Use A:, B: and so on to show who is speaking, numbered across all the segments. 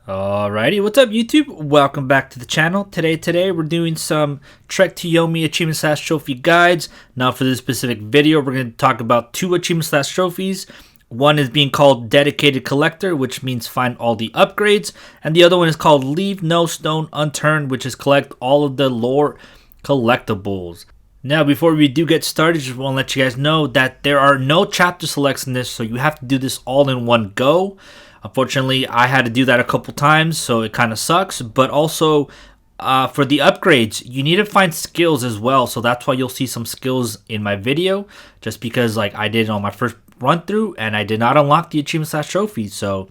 A: Alrighty, what's up YouTube? Welcome back to the channel. Today we're doing some Trek To Yomi achievement slash trophy guides. Now for this specific video, we're going to talk about two achievement slash trophies. One is being called Dedicated Collector, which means find all the upgrades. And the other one is called Leave No Stone Unturned, which is collect all of the lore collectibles. Now, before we do get started, just want to let you guys know that there are no chapter selects in this, so you have to do this all in one go. Unfortunately, I had to do that a couple times, so it kind of sucks. But also, for the upgrades, you need to find skills as well. So that's why you'll see some skills in my video, just because I did it on my first run through, and I did not unlock the achievement slash trophies. So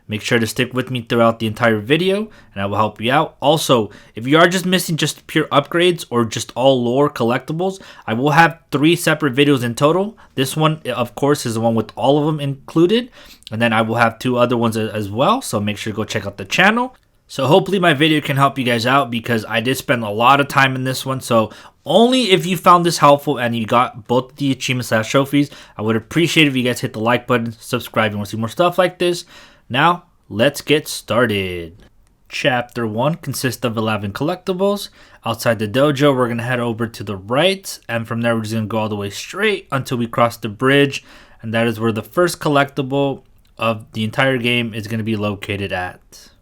A: make sure to stick with me throughout the entire video, and I will help you out. Also, if you are just missing just pure upgrades or just all lore collectibles, I will have 3 separate videos in total. This one, of course, is the one with all of them included, and then I will have 2 other ones as well, so make sure to go check out the channel. So hopefully my video can help you guys out, because I did spend a lot of time in this one. So only if you found this helpful and you got both the achievement slash trophies, I would appreciate if you guys hit the like button, subscribe if you want to see more stuff like this. Now, let's get started. Chapter 1 consists of 11 collectibles. Outside the dojo, we're going to head over to the right, and from there we're just going to go all the way straight until we cross the bridge, and that is where the first collectible of the entire game is going to be located at.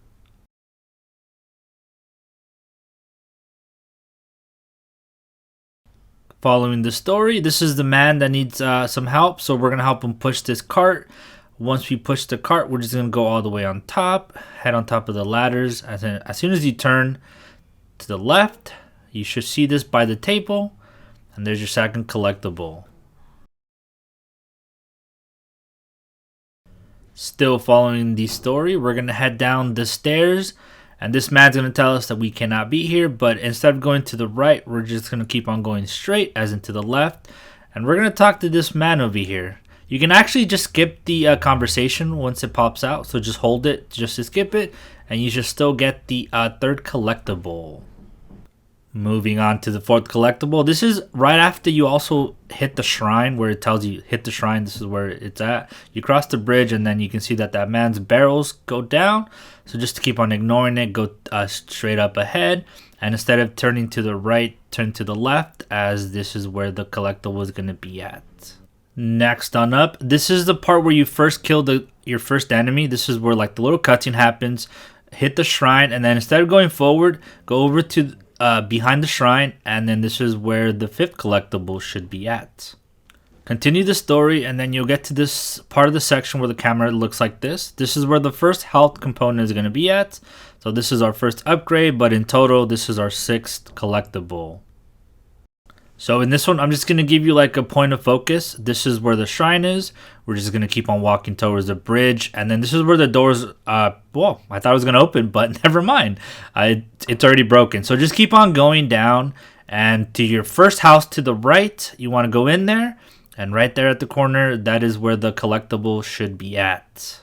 A: Following the story, this is the man that needs some help, so we're going to help him push this cart. Once we push the cart, we're just going to go all the way on top, head on top of the ladders. As soon as you turn to the left, you should see this by the table, and there's your second collectible. Still following the story, we're going to head down the stairs, and this man's going to tell us that we cannot be here, but instead of going to the right, we're just going to keep on going straight, as into the left, and we're going to talk to this man over here. You can actually just skip the conversation once it pops out, so just hold it just to skip it, and you should still get the third collectible. Moving on to the fourth collectible. This is right after you also hit the shrine, where it tells you hit the shrine, this is where it's at. You cross the bridge, and then you can see that man's barrels go down, so just to keep on ignoring it, go straight up ahead, and instead of turning to the right, turn to the left, as this is where the collectible is going to be at. Next on up, this is the part where you first kill your first enemy. This is where the little cutscene happens. Hit the shrine, and then instead of going forward, go over to behind the shrine, and then this is where the fifth collectible should be at. Continue the story, and then you'll get to this part of the section where the camera looks like this. This is where the first health component is going to be at. So this is our first upgrade, but in total, this is our 6th collectible. So in this one, I'm just going to give you a point of focus. This is where the shrine is. We're just going to keep on walking towards the bridge. And then this is where the doors, well, I thought it was going to open, but never mind. It's already broken. So just keep on going down. And to your first house to the right, you want to go in there. And right there at the corner, that is where the collectible should be at.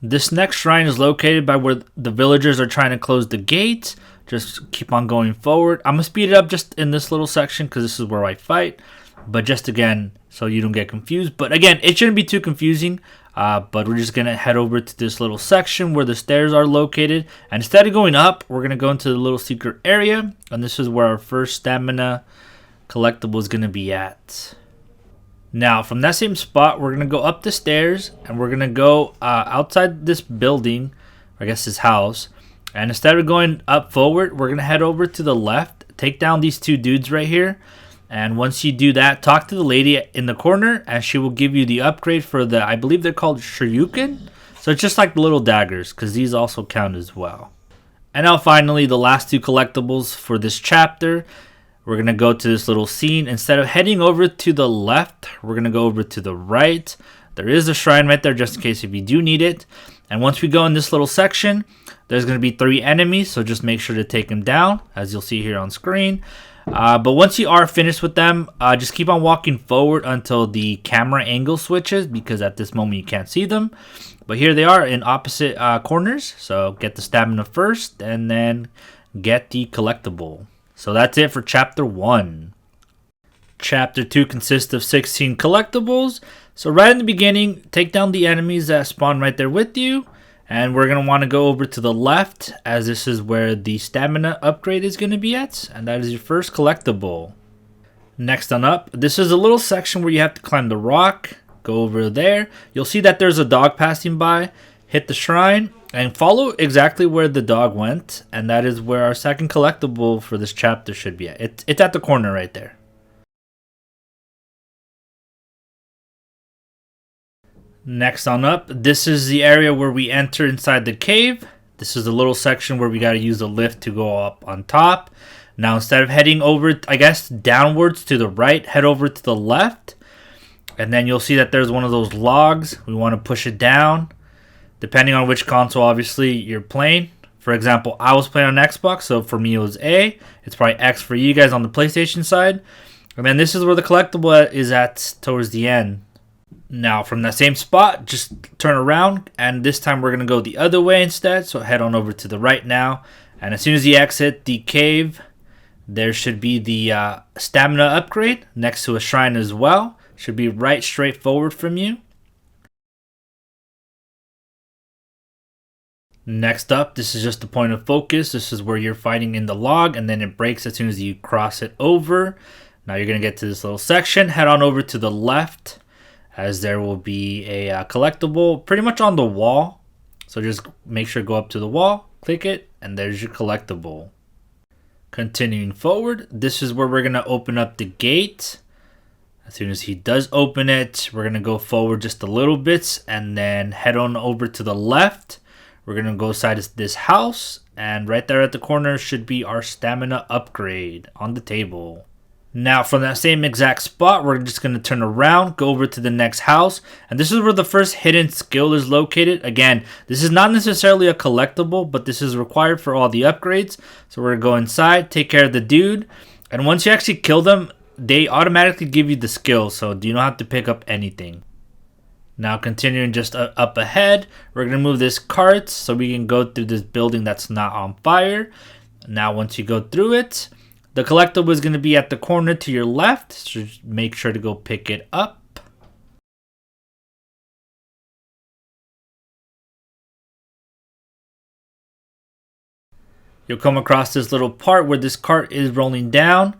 A: This next shrine is located by where the villagers are trying to close the gate. Just keep on going forward. I'm going to speed it up just in this little section, because this is where I fight. But just again, so you don't get confused. But again, it shouldn't be too confusing. But we're just going to head over to this little section where the stairs are located. And instead of going up, we're going to go into the little secret area. And this is where our first stamina collectible is going to be at. Now, from that same spot, we're going to go up the stairs. And we're going to go outside this building, I guess this house. And instead of going up forward, we're going to head over to the left, take down these 2 dudes right here. And once you do that, talk to the lady in the corner, and she will give you the upgrade for the, I believe they're called Shuriken. So it's just like the little daggers, because these also count as well. And now finally, the last 2 collectibles for this chapter. We're going to go to this little scene. Instead of heading over to the left, we're going to go over to the right. There is a shrine right there, just in case if you do need it. And once we go in this little section, there's going to be 3 enemies, so just make sure to take them down, as you'll see here on screen. But once you are finished with them, just keep on walking forward until the camera angle switches, because at this moment you can't see them. But here they are in opposite corners, so get the stamina first, and then get the collectible. So that's it for Chapter 1. Chapter 2 consists of 16 collectibles. So right in the beginning, take down the enemies that spawn right there with you. And we're going to want to go over to the left, as this is where the stamina upgrade is going to be at. And that is your first collectible. Next on up, this is a little section where you have to climb the rock. Go over there. You'll see that there's a dog passing by. Hit the shrine and follow exactly where the dog went. And that is where our second collectible for this chapter should be at. It's at the corner right there. Next on up, this is the area where we enter inside the cave. This is a little section where we got to use a lift to go up on top. Now instead of heading over, I guess, downwards to the right, head over to the left. And then you'll see that there's one of those logs. We want to push it down. Depending on which console, obviously, you're playing. For example, I was playing on Xbox, so for me it was A. It's probably X for you guys on the PlayStation side. And then this is where the collectible is at towards the end. Now, from that same spot, just turn around, and this time we're going to go the other way instead. So head on over to the right now. And as soon as you exit the cave, there should be the stamina upgrade next to a shrine as well. Should be right straight forward from you. Next up, this is just the point of focus. This is where you're fighting in the log, and then it breaks as soon as you cross it over. Now you're going to get to this little section. Head on over to the left, as there will be a collectible pretty much on the wall. So just make sure to go up to the wall, click it, and there's your collectible. Continuing forward, this is where we're going to open up the gate. As soon as he does open it, we're going to go forward just a little bit and then head on over to the left. We're going to go inside this house, and right there at the corner should be our stamina upgrade on the table. Now, from that same exact spot, we're just going to turn around, go over to the next house, and this is where the first hidden skill is located. Again, this is not necessarily a collectible, but this is required for all the upgrades. So we're going to go inside, take care of the dude, and once you actually kill them, they automatically give you the skill, so you don't have to pick up anything. Now, continuing just up ahead, we're going to move this cart so we can go through this building that's not on fire. Now, once you go through it, the collectible is going to be at the corner to your left, so make sure to go pick it up. You'll come across this little part where this cart is rolling down.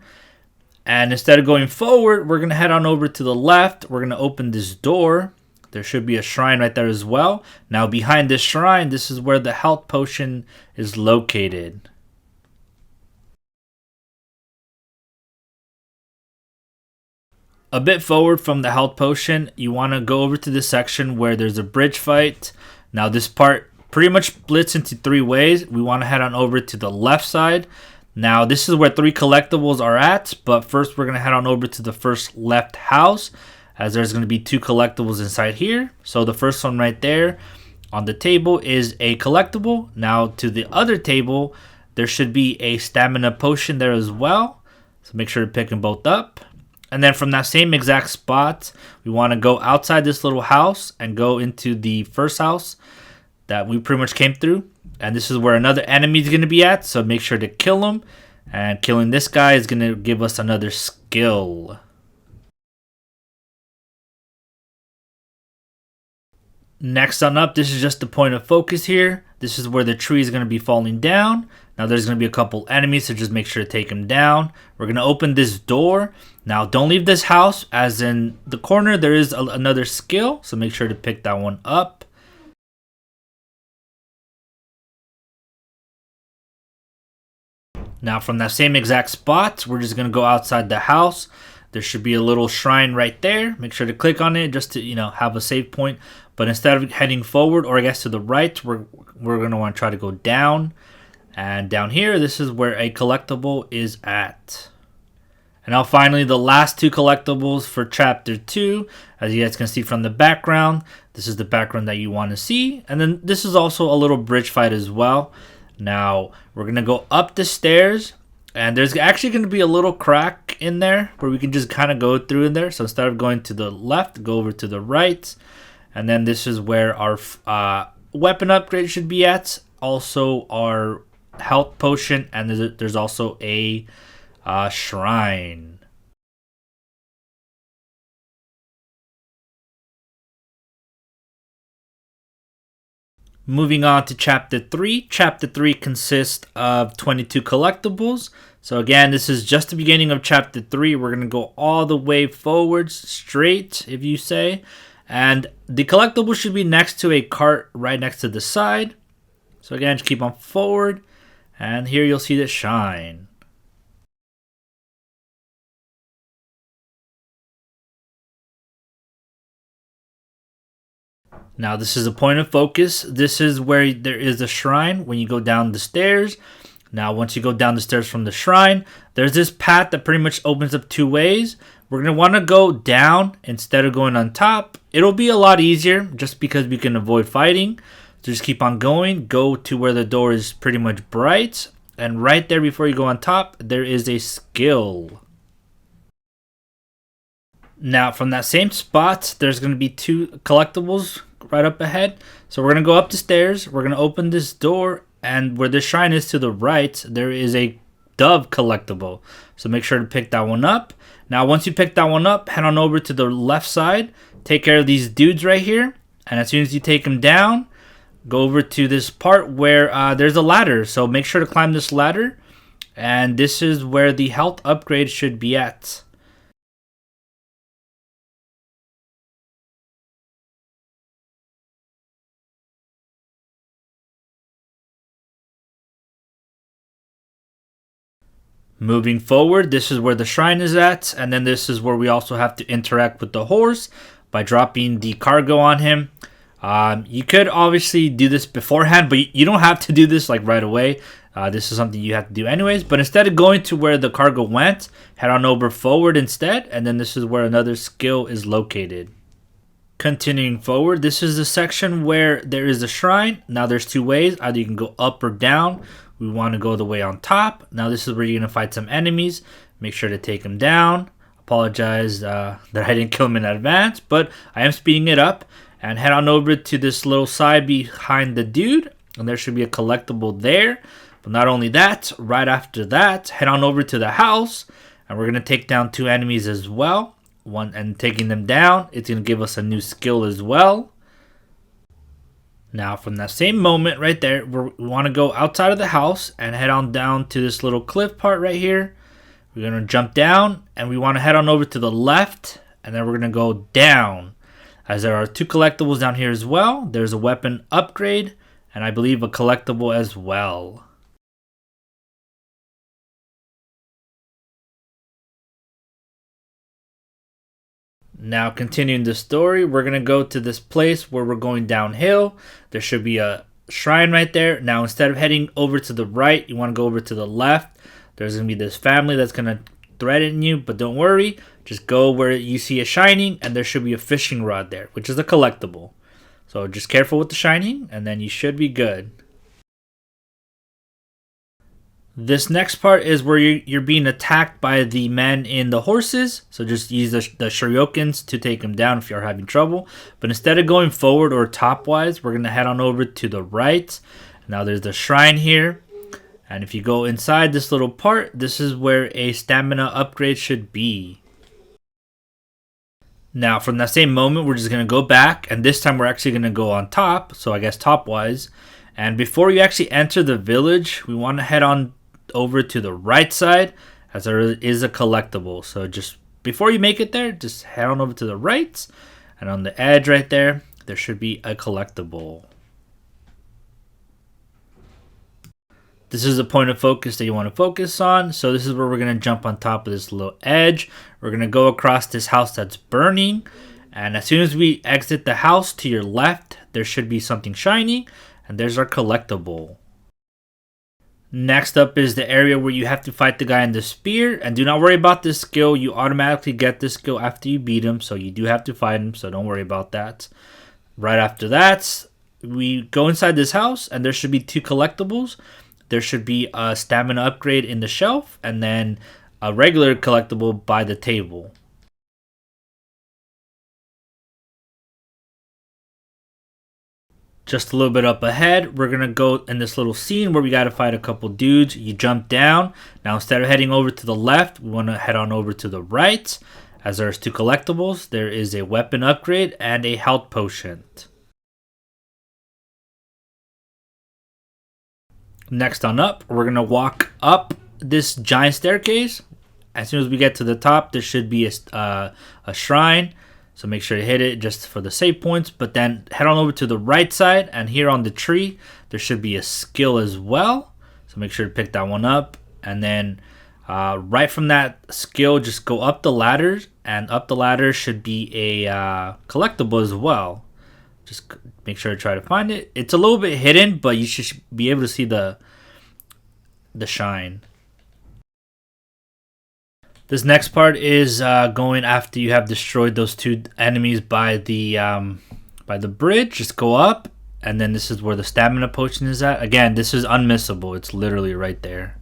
A: And instead of going forward, we're going to head on over to the left. We're going to open this door. There should be a shrine right there as well. Now, behind this shrine, this is where the health potion is located. A bit forward from the health potion, you want to go over to this section where there's a bridge fight. Now, this part pretty much splits into three ways. We want to head on over to the left side. Now, this is where three collectibles are at, but first we're going to head on over to the first left house, as there's going to be two collectibles inside here. So the first one right there on the table is a collectible. Now, to the other table, there should be a stamina potion there as well. So make sure to pick them both up. And then from that same exact spot, we want to go outside this little house and go into the first house that we pretty much came through. And this is where another enemy is going to be at, so make sure to kill him. And killing this guy is going to give us another skill. Next on up, this is just the point of focus here. This is where the tree is going to be falling down. Now there's going to be a couple enemies, so just make sure to take them down. We're going to open this door. Now don't leave this house, as in the corner there is another skill, so make sure to pick that one up. Now, from that same exact spot, we're just going to go outside the house. There should be a little shrine right there. Make sure to click on it just to, have a save point. But instead of heading forward, or I guess to the right, we're going to want to try to go down. And down here, this is where a collectible is at. And now finally, the last two collectibles for Chapter 2. As you guys can see from the background, this is the background that you want to see. And then this is also a little bridge fight as well. Now, we're going to go up the stairs, and there's actually going to be a little crack in there where we can just kind of go through in there. So instead of going to the left, go over to the right. And then this is where our weapon upgrade should be at. Also, our health potion, and there's also a shrine. Moving on to Chapter 3. Chapter 3 consists of 22 collectibles. So again, this is just the beginning of Chapter 3. We're going to go all the way forwards, straight, if you say. And the collectible should be next to a cart right next to the side. So again, just keep on forward. And here you'll see the shine. Now this is a point of focus. This is where there is a shrine when you go down the stairs. Now once you go down the stairs from the shrine, there's this path that pretty much opens up two ways. We're going to want to go down instead of going on top. It'll be a lot easier just because we can avoid fighting. So just keep on going. Go to where the door is pretty much bright. And right there before you go on top, there is a skill. Now from that same spot, there's going to be two collectibles right up ahead. So we're going to go up the stairs. We're going to open this door. And where the shrine is to the right, there is a dove collectible. So make sure to pick that one up. Now once you pick that one up, head on over to the left side. Take care of these dudes right here. And as soon as you take them down, go over to this part where there's a ladder. So make sure to climb this ladder. And this is where the health upgrade should be at. Moving forward, this is where the shrine is at, and then this is where we also have to interact with the horse by dropping the cargo on him. You could obviously do this beforehand, but you don't have to do this like right away. This is something you have to do anyways, but instead of going to where the cargo went, head on over forward instead, and then this is where another skill is located. Continuing forward, this is the section where there is a shrine. Now there's two ways, either you can go up or down. We want to go the way on top. Now this is where you're going to fight some enemies. Make sure to take them down. Apologize that I didn't kill them in advance, but I am speeding it up. And head on over to this little side behind the dude, and there should be a collectible there. But not only that, right after that, head on over to the house, and we're going to take down two enemies as well. One, and taking them down, it's going to give us a new skill as well. Now from that same moment right there, we want to go outside of the house and head on down to this little cliff part right here. We're going to jump down, and we want to head on over to the left, and then we're going to go down. As there are two collectibles down here as well. There's a weapon upgrade, and I believe a collectible as well. Now continuing the story, we're going to go to this place where we're going downhill. There should be a shrine right there. Now instead of heading over to the right, you want to go over to the left. There's going to be this family that's going to threaten you, but don't worry. Just go where you see a shining, and there should be a fishing rod there, which is a collectible. So just careful with the shining, and then you should be good. This next part is where you're being attacked by the men in the horses. So just use the shurikens to take them down if you're having trouble. But instead of going forward or top-wise, we're going to head on over to the right. Now there's the shrine here. And if you go inside this little part, this is where a stamina upgrade should be. Now from that same moment, we're just going to go back. And this time we're actually going to go on top. So I guess top-wise. And before you actually enter the village, we want to head on over to the right side, as there is a collectible. So just before you make it there, just head on over to the right, and on the edge right there should be a collectible. This is a point of focus that you want to focus on. So this is where we're going to jump on top of this little edge. We're going to go across this house that's burning, and as soon as we exit the house, to your left there should be something shiny, and there's our collectible. Next up is the area where you have to fight the guy in the spear. And do not worry about this skill. You automatically get this skill after you beat him. So you do have to fight him. So don't worry about that. Right after that, we go inside this house. And there should be two collectibles. There should be a stamina upgrade in the shelf. And then a regular collectible by the table. Just a little bit up ahead, we're going to go in this little scene where we got to fight a couple dudes. You jump down. Now instead of heading over to the left, we want to head on over to the right. As there's two collectibles, there is a weapon upgrade and a health potion. Next on up, we're going to walk up this giant staircase. As soon as we get to the top, there should be a shrine. So make sure to hit it just for the save points. But then head on over to the right side. And here on the tree, there should be a skill as well. So make sure to pick that one up. And then right from that skill, just go up the ladders. And up the ladder should be a collectible as well. Just make sure to try to find it. It's a little bit hidden, but you should be able to see the shine. This next part is going after you have destroyed those two enemies by the bridge. Just go up, and then this is where the stamina potion is at. Again, this is unmissable. It's literally right there.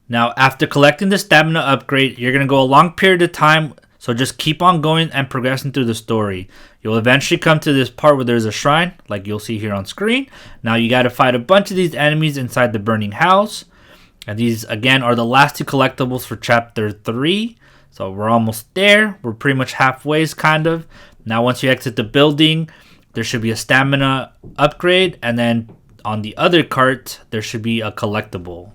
A: Now, after collecting the stamina upgrade, you're going to go a long period of time. So just keep on going and progressing through the story. You'll eventually come to this part where there's a shrine, like you'll see here on screen. Now you got to fight a bunch of these enemies inside the burning house. And these, again, are the last two collectibles for Chapter 3. So we're almost there. We're pretty much halfway, kind of. Now once you exit the building, there should be a stamina upgrade. And then on the other cart, there should be a collectible.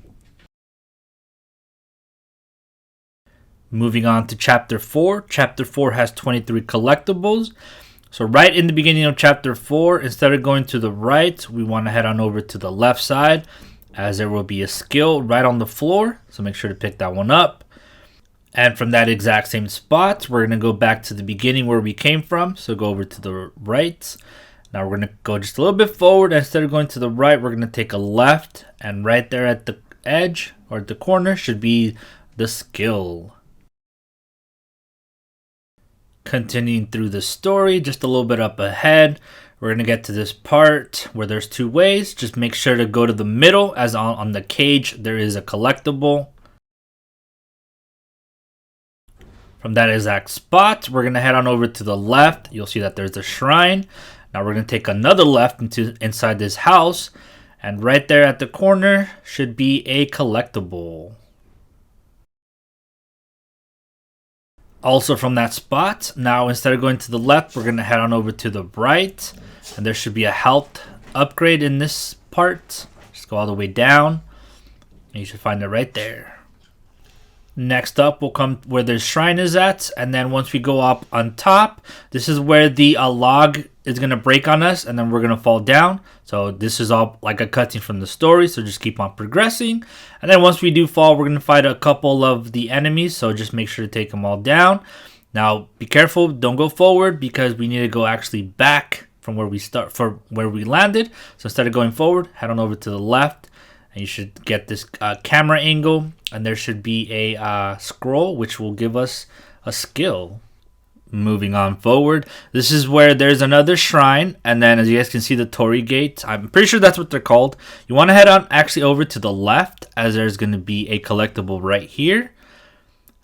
A: Moving on to Chapter 4. Chapter 4 has 23 collectibles. So right in the beginning of Chapter 4, instead of going to the right, we want to head on over to the left side, as there will be a skill right on the floor. So make sure to pick that one up. And from that exact same spot, we're going to go back to the beginning where we came from. So go over to the right. Now we're going to go just a little bit forward. Instead of going to the right, we're going to take a left. And right there at the edge or at the corner should be the skill. Continuing through the story, just a little bit up ahead, we're going to get to this part where there's two ways. Just make sure to go to the middle, as on the cage there is a collectible. From that exact spot, we're going to head on over to the left. You'll see that there's a shrine. Now we're going to take another left inside this house, and right there at the corner should be a collectible. Also from that spot, now instead of going to the left, we're going to head on over to the right. And there should be a health upgrade in this part. Just go all the way down. And you should find it right there. Next up, we'll come where the shrine is at. And then once we go up on top, this is where the log is going to break on us. And then we're going to fall down. So this is all like a cutscene from the story. So just keep on progressing. And then once we do fall, we're going to fight a couple of the enemies. So just make sure to take them all down. Now, be careful. Don't go forward because we need to go actually back from where we start, for where we landed. So instead of going forward, head on over to the left. And you should get this camera angle. And there should be a scroll, which will give us a skill. Moving on forward, this is where there's another shrine, and then as you guys can see the Torii gates, I'm pretty sure that's what they're called. You want to head on actually over to the left, as there's going to be a collectible right here.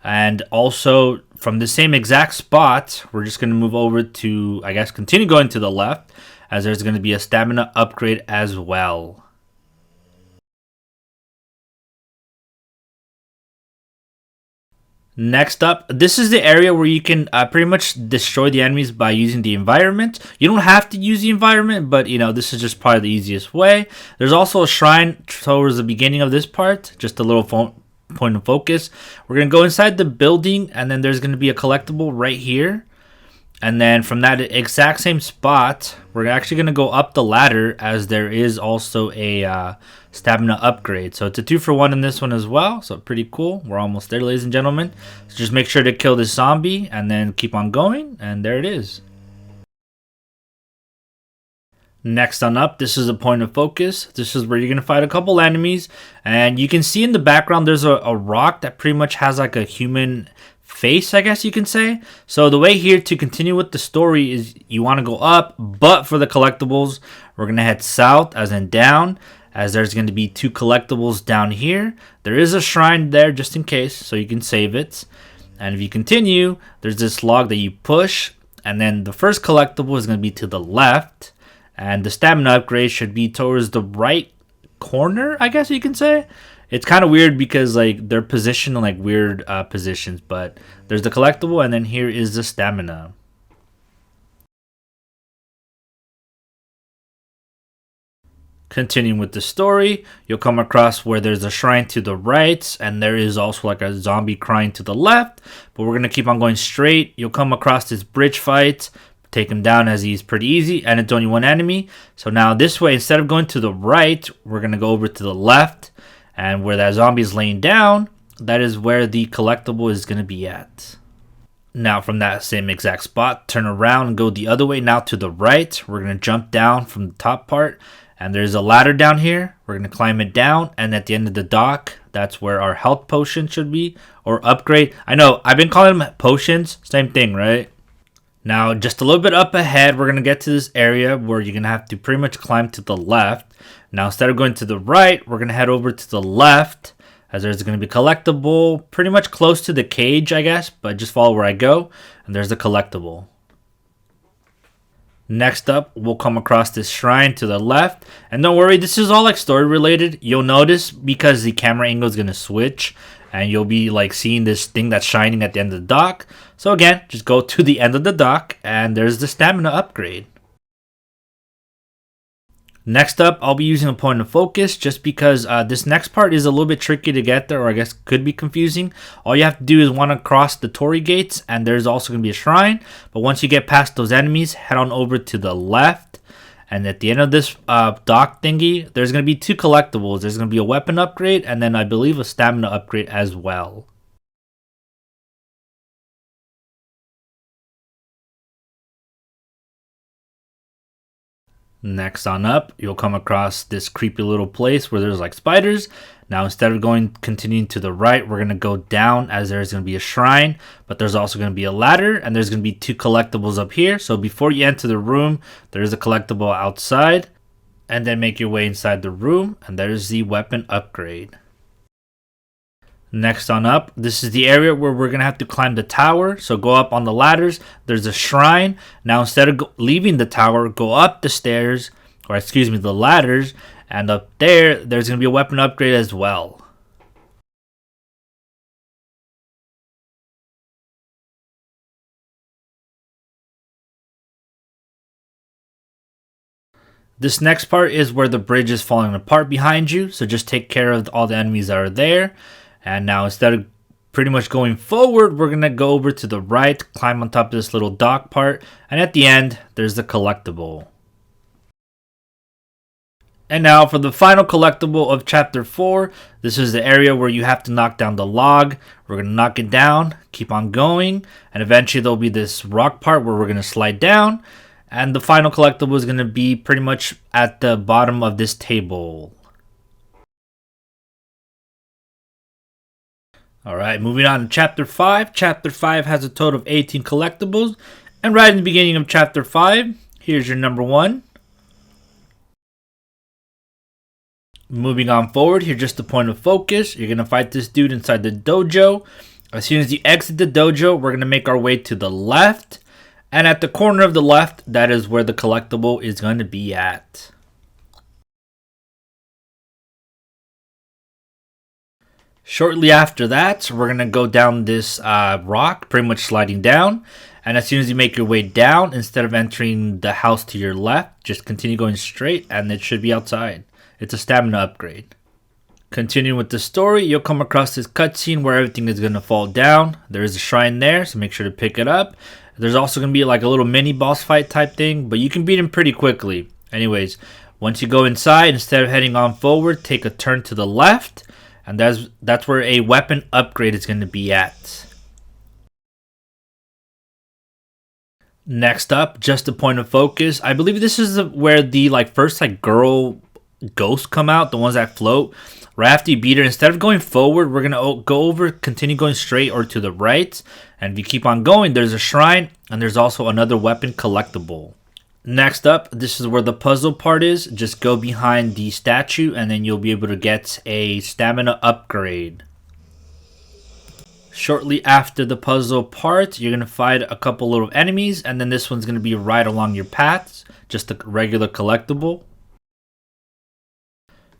A: And also from the same exact spot, we're just going to move over to, I guess, continue going to the left, as there's going to be a stamina upgrade as well. Next up, this is the area where you can pretty much destroy the enemies by using the environment. You don't have to use the environment, but you know, this is just probably the easiest way. There's also a shrine towards the beginning of this part, just a little point of focus. We're going to go inside the building, and then there's going to be a collectible right here. And then from that exact same spot, we're actually going to go up the ladder, as there is also a stamina upgrade. So it's a 2-for-1 in this one as well. So pretty cool. We're almost there, ladies and gentlemen. So just make sure to kill this zombie and then keep on going. And there it is. Next on up, this is a point of focus. This is where you're going to fight a couple enemies. And you can see in the background, there's a rock that pretty much has like a human face, I guess you can say. So the way here to continue with the story is you want to go up, but for the collectibles, we're going to head south, as in down, as there's going to be 2 collectibles down here. There is a shrine there just in case, so you can save it. And if you continue, there's this log that you push, and then the first collectible is going to be to the left, and the stamina upgrade should be towards the right corner, I guess you can say. It's kind of weird because like they're positioned in like weird positions, but there's the collectible, and then here is the stamina. Continuing with the story, you'll come across where there's a shrine to the right, and there is also like a zombie crying to the left, but we're going to keep on going straight. You'll come across this bridge fight, take him down as he's pretty easy, and it's only one enemy. So now this way, instead of going to the right, we're going to go over to the left, and where that zombie is laying down, that is where the collectible is going to be at. Now from that same exact spot, turn around and go the other way, now to the right. We're going to jump down from the top part, and there's a ladder down here. We're going to climb it down, and at the end of the dock, that's where our health potion should be, or upgrade. I know, I've been calling them potions, same thing, right? Now, just a little bit up ahead, we're going to get to this area where you're going to have to pretty much climb to the left. Now, instead of going to the right, we're going to head over to the left, as there's going to be collectible pretty much close to the cage, I guess, but just follow where I go, and there's the collectible. Next up, we'll come across this shrine to the left, and don't worry, this is all like story related. You'll notice because the camera angle is going to switch, and you'll be like seeing this thing that's shining at the end of the dock. So again, just go to the end of the dock, and there's the stamina upgrade. Next up, I'll be using a point of focus just because this next part is a little bit tricky to get there, or I guess could be confusing. All you have to do is want to cross the torii gates, and there's also going to be a shrine. But once you get past those enemies, head on over to the left. And at the end of this dock thingy, there's going to be two collectibles. There's going to be a weapon upgrade, and then I believe a stamina upgrade as well. Next on up, you'll come across this creepy little place where there's like spiders. Now instead of continuing to the right, we're going to go down as there's going to be a shrine, but there's also going to be a ladder, and there's going to be two collectibles up here. So before you enter the room, there's a collectible outside, and then make your way inside the room, and there's the weapon upgrade. Next on up, this is the area where we're going to have to climb the tower. So go up on the ladders. There's a shrine. Now instead of leaving the tower, go up the stairs, or excuse me, the ladders. And up there, there's going to be a weapon upgrade as well. This next part is where the bridge is falling apart behind you. So just take care of all the enemies that are there. And now instead of pretty much going forward, we're going to go over to the right, climb on top of this little dock part, and at the end, there's the collectible. And now for the final collectible of Chapter 4, this is the area where you have to knock down the log. We're going to knock it down, keep on going, and eventually there'll be this rock part where we're going to slide down, and the final collectible is going to be pretty much at the bottom of this table. Alright, moving on to Chapter 5. Chapter 5 has a total of 18 collectibles. And right in the beginning of Chapter 5, here's your number 1. Moving on forward, here's just the point of focus. You're going to fight this dude inside the dojo. As soon as you exit the dojo, we're going to make our way to the left. And at the corner of the left, that is where the collectible is going to be at. Shortly after that, we're going to go down this rock, pretty much sliding down. And as soon as you make your way down, instead of entering the house to your left, just continue going straight and it should be outside. It's a stamina upgrade. Continuing with the story, you'll come across this cutscene where everything is going to fall down. There is a shrine there, so make sure to pick it up. There's also going to be like a little mini boss fight type thing, but you can beat him pretty quickly. Anyways, once you go inside, instead of heading on forward, take a turn to the left. And that's where a weapon upgrade is going to be at. Next up, just a point of focus. I believe this is where the first girl ghosts come out, the ones that float. Right after you beat her, instead of going forward, we're going to go over, continue going straight or to the right. And if you keep on going, there's a shrine and there's also another weapon collectible. Next up, this is where the puzzle part is. Just go behind the statue and then you'll be able to get a stamina upgrade. Shortly after the puzzle part, you're going to fight a couple little enemies, and then this one's going to be right along your paths, just a regular collectible.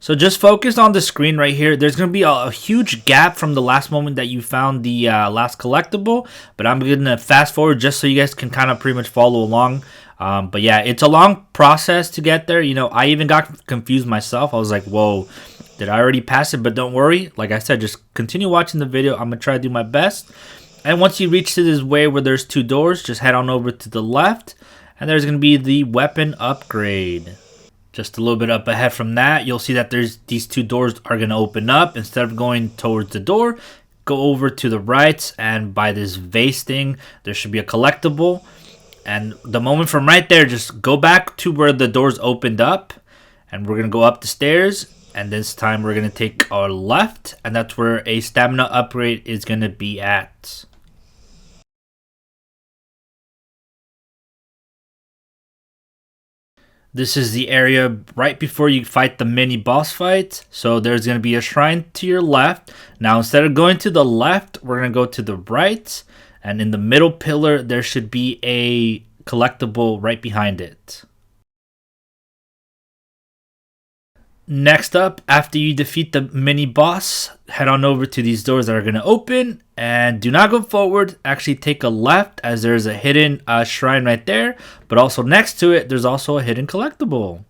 A: So just focus on the screen right here. There's going to be a huge gap from the last moment that you found the last collectible. But I'm going to fast forward just so you guys can kind of pretty much follow along. But yeah, it's a long process to get there. You know, I even got confused myself. I was like, whoa, did I already pass it? But don't worry. Like I said, just continue watching the video. I'm going to try to do my best. And once you reach to this way where there's 2 doors, just head on over to the left. And there's going to be the weapon upgrade. Just a little bit up ahead from that, you'll see that there's these 2 doors are going to open up. Instead of going towards the door, go over to the right, and by this vase thing, there should be a collectible. And the moment from right there, just go back to where the doors opened up, and we're going to go up the stairs. And this time we're going to take our left, and that's where a stamina upgrade is going to be at. This is the area right before you fight the mini boss fight. So there's going to be a shrine to your left. Now instead of going to the left, we're going to go to the right. And in the middle pillar, there should be a collectible right behind it. Next up, after you defeat the mini boss, head on over to these doors that are going to open. And do not go forward, actually take a left as there's a hidden shrine right there. But also next to it, there's also a hidden collectible.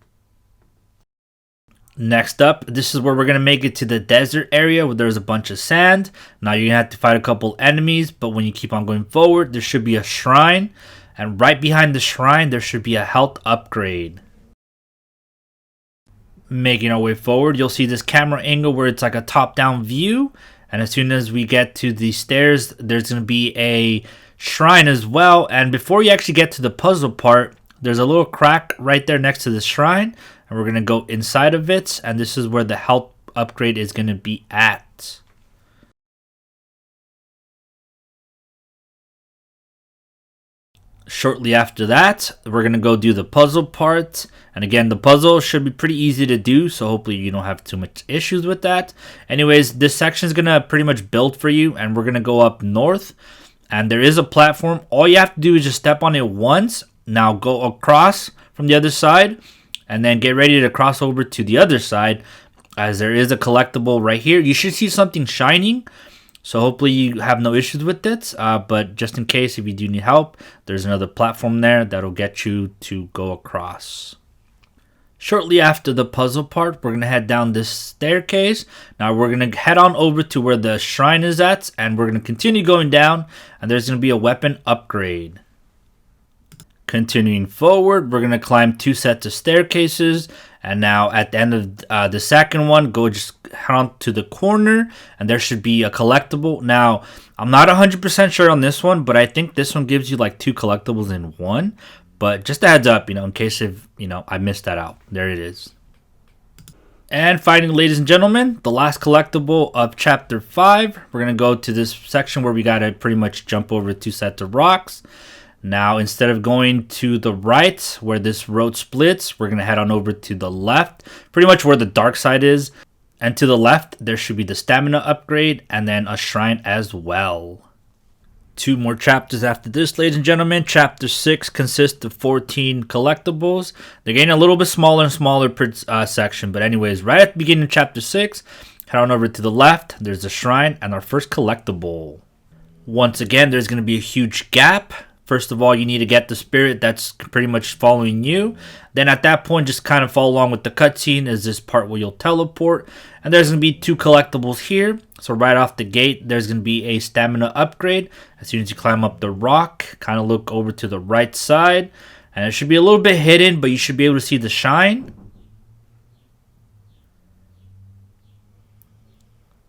A: Next up, this is where we're going to make it to the desert area where there's a bunch of sand. Now you're going to have to fight a couple enemies, but when you keep on going forward, there should be a shrine. And right behind the shrine, there should be a health upgrade. Making our way forward, you'll see this camera angle where it's like a top-down view. And as soon as we get to the stairs, there's going to be a shrine as well. And before you actually get to the puzzle part, there's a little crack right there next to the shrine. And we're going to go inside of it. And this is where the health upgrade is going to be at. Shortly after that, we're going to go do the puzzle part. And again, the puzzle should be pretty easy to do, so hopefully you don't have too much issues with that. Anyways, this section is going to pretty much build for you, and we're going to go up north. And there is a platform. All you have to do is just step on it once. Now go across from the other side, and then get ready to cross over to the other side, as there is a collectible right here. You should see something shining. So hopefully you have no issues with it, but just in case, if you do need help, there's another platform there that'll get you to go across. Shortly after the puzzle part, we're going to head down this staircase. Now we're going to head on over to where the shrine is at, and we're going to continue going down, and there's going to be a weapon upgrade. Continuing forward, we're going to climb 2 sets of staircases. And now at the end of the second one, go just on to the corner, and there should be a collectible. Now, I'm not 100% sure on this one, but I think this one gives you like 2 collectibles in one. But just a heads up, in case if, I missed that out. There it is. And finally, ladies and gentlemen, the last collectible of Chapter 5. We're going to go to this section where we got to pretty much jump over 2 sets of rocks. Now, instead of going to the right where this road splits, we're going to head on over to the left, pretty much where the dark side is. And to the left, there should be the stamina upgrade and then a shrine as well. 2 more chapters after this, ladies and gentlemen. Chapter 6 consists of 14 collectibles. They're getting a little bit smaller and smaller per section. But anyways, right at the beginning of Chapter 6, head on over to the left. There's a shrine and our first collectible. Once again, there's going to be a huge gap. First of all, you need to get the spirit that's pretty much following you. Then at that point, just kind of follow along with the cutscene as this part where you'll teleport. And there's going to be 2 collectibles here. So right off the gate, there's going to be a stamina upgrade. As soon as you climb up the rock, kind of look over to the right side. And it should be a little bit hidden, but you should be able to see the shine.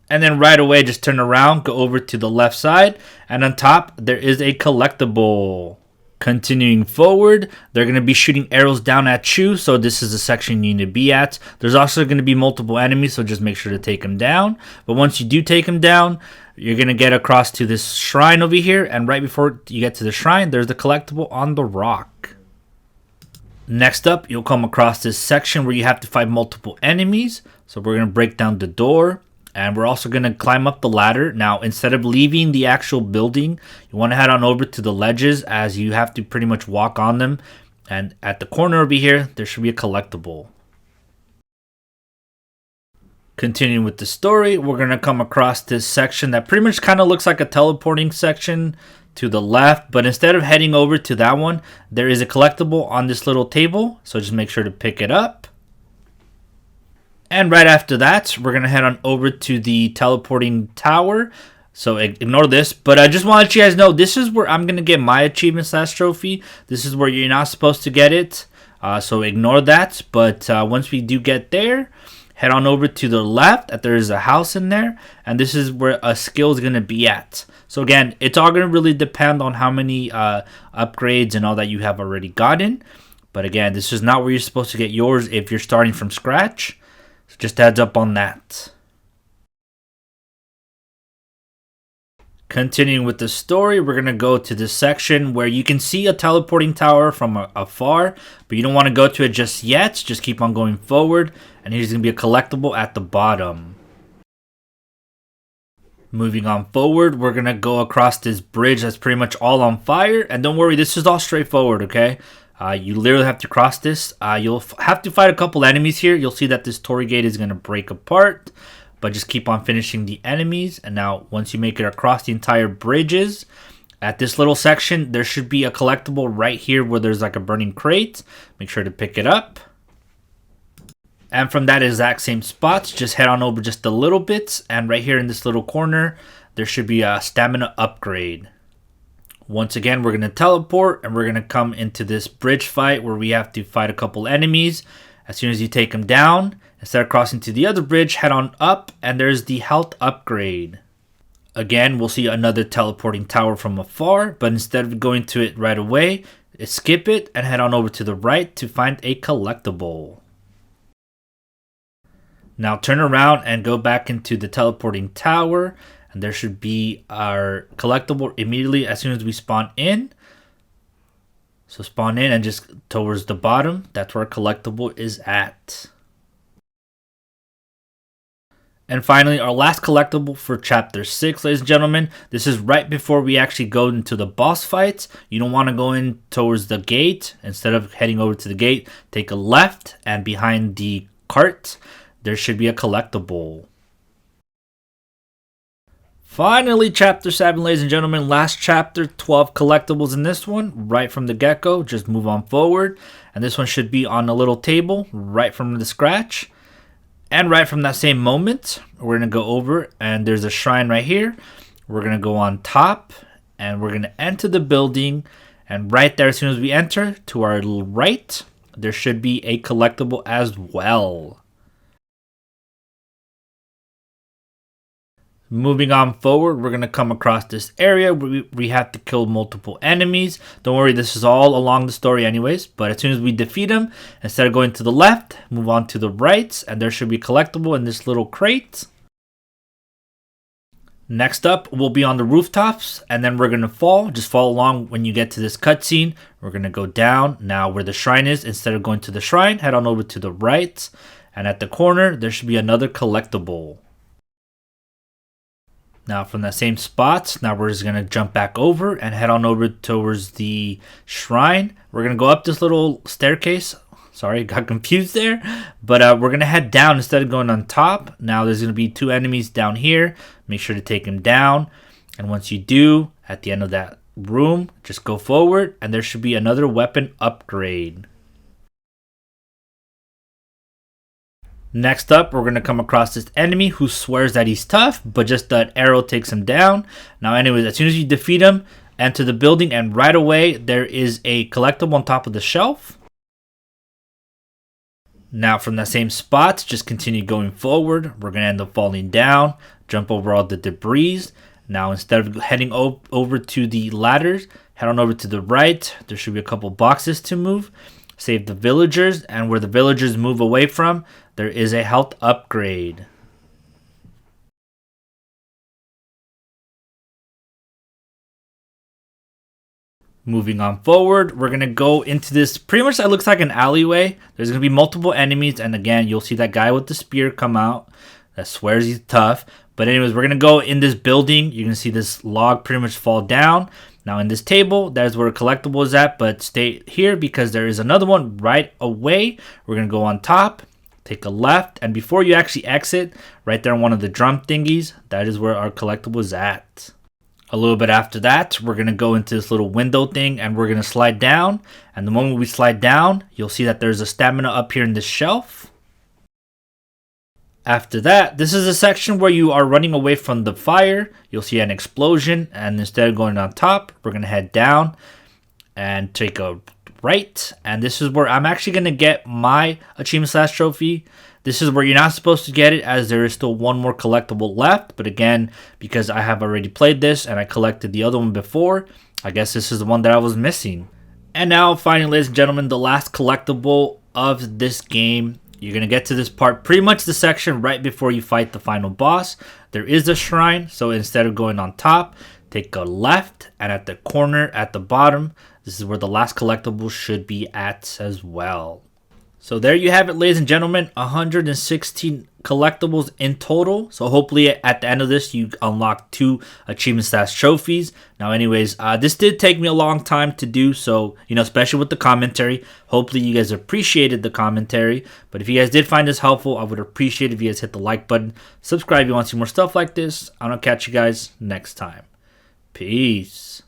A: And then right away, just turn around, go over to the left side, and on top, there is a collectible. Continuing forward, they're going to be shooting arrows down at you, so this is the section you need to be at. There's also going to be multiple enemies, so just make sure to take them down. But once you do take them down, you're going to get across to this shrine over here, and right before you get to the shrine, there's the collectible on the rock. Next up, you'll come across this section where you have to fight multiple enemies, so we're going to break down the door. And we're also going to climb up the ladder. Now, instead of leaving the actual building, you want to head on over to the ledges as you have to pretty much walk on them. And at the corner over here, there should be a collectible. Continuing with the story, we're going to come across this section that pretty much kind of looks like a teleporting section to the left, but instead of heading over to that one, there is a collectible on this little table, so just make sure to pick it up. And right after that, we're going to head on over to the teleporting tower, so ignore this, but I just want to let you guys know, this is where I'm going to get my achievement / trophy. This is where you're not supposed to get it, so ignore that, but once we do get there, head on over to the left, there is a house in there, and this is where a skill is going to be at. So again, it's all going to really depend on how many upgrades and all that you have already gotten. But again, this is not where you're supposed to get yours if you're starting from scratch. So just heads up on that. Continuing with the story, we're going to go to this section where you can see a teleporting tower from afar, but you don't want to go to it just yet. Just keep on going forward, and here's going to be a collectible at the bottom. Moving on forward, we're going to go across this bridge that's pretty much all on fire, and don't worry, this is all straightforward, okay? You literally have to cross this. You'll have to fight a couple enemies here. You'll see that this torii gate is going to break apart, but just keep on finishing the enemies. And now once you make it across the entire bridges, at this little section there should be a collectible right here where there's like a burning crate. Make sure to pick it up, and from that exact same spot, just head on over just a little bit, and right here in this little corner there should be a stamina upgrade. Once again, we're going to teleport, and we're going to come into this bridge fight where we have to fight a couple enemies. As soon as you take them down, instead of crossing to the other bridge, head on up, and there's the health upgrade. Again, we'll see another teleporting tower from afar, but instead of going to it right away, skip it and head on over to the right to find a collectible. Now turn around and go back into the teleporting tower, and there should be our collectible immediately as soon as we spawn in. So spawn in and just towards the bottom, that's where our collectible is at. And finally, our last collectible for chapter 6, ladies and gentlemen. This is right before we actually go into the boss fights. You don't want to go in towards the gate. Instead of heading over to the gate, take a left, and behind the cart, there should be a collectible. Finally, chapter 7, ladies and gentlemen. Last chapter, 12 collectibles in this one, right from the get-go. Just move on forward. And this one should be on a little table, right from the scratch. And right from that same moment, we're going to go over, and there's a shrine right here. We're going to go on top, and we're going to enter the building. And right there, as soon as we enter, to our right, there should be a collectible as well. Moving on forward, we're going to come across this area where we have to kill multiple enemies. Don't worry, this is all along the story anyways. But as soon as we defeat them, instead of going to the left, move on to the right. And there should be collectible in this little crate. Next up, we'll be on the rooftops. And then we're going to fall. Just follow along when you get to this cutscene. We're going to go down. Now where the shrine is, instead of going to the shrine, head on over to the right. And at the corner, there should be another collectible. Now from that same spot, now we're just going to jump back over and head on over towards the shrine. We're going to go up this little staircase. Sorry, got confused there. But we're going to head down instead of going on top. Now there's going to be 2 enemies down here. Make sure to take them down. And once you do, at the end of that room, just go forward and there should be another weapon upgrade. Next up, we're going to come across this enemy who swears that he's tough, but just that arrow takes him down. Now anyways, as soon as you defeat him, enter the building, and right away, there is a collectible on top of the shelf. Now from that same spot, just continue going forward. We're going to end up falling down, jump over all the debris. Now instead of heading over to the ladders, head on over to the right. There should be a couple boxes to move. Save the villagers, and where the villagers move away from, there is a health upgrade. Moving on forward, we're going to go into this, pretty much that looks like an alleyway. There's going to be multiple enemies, and again, you'll see that guy with the spear come out that swears he's tough. But anyways, we're going to go in this building. You can see this log pretty much fall down. Now in this table, that's where a collectible is at, but stay here because there is another one right away. We're going to go on top, take a left, and before you actually exit, right there on one of the drum thingies, that is where our collectible is at. A little bit after that, we're going to go into this little window thing and we're going to slide down. And the moment we slide down, you'll see that there's a stamina up here in this shelf. After that, this is a section where you are running away from the fire. You'll see an explosion, and instead of going on top, we're going to head down and take a right. And this is where I'm actually going to get my achievement / trophy. This is where you're not supposed to get it, as there is still one more collectible left. But again, because I have already played this and I collected the other one before, I guess this is the one that I was missing. And now, finally, ladies and gentlemen, the last collectible of this game. You're going to get to this part, pretty much the section right before you fight the final boss. There is a shrine, so instead of going on top, take a left, and at the corner at the bottom, this is where the last collectible should be at as well. So there you have it, ladies and gentlemen, 116 collectibles in total. So hopefully at the end of this, you unlock 2 achievement / trophies. Now anyways, this did take me a long time to do, so, especially with the commentary. Hopefully you guys appreciated the commentary. But if you guys did find this helpful, I would appreciate it if you guys hit the like button. Subscribe if you want to see more stuff like this. I'm going to catch you guys next time. Peace.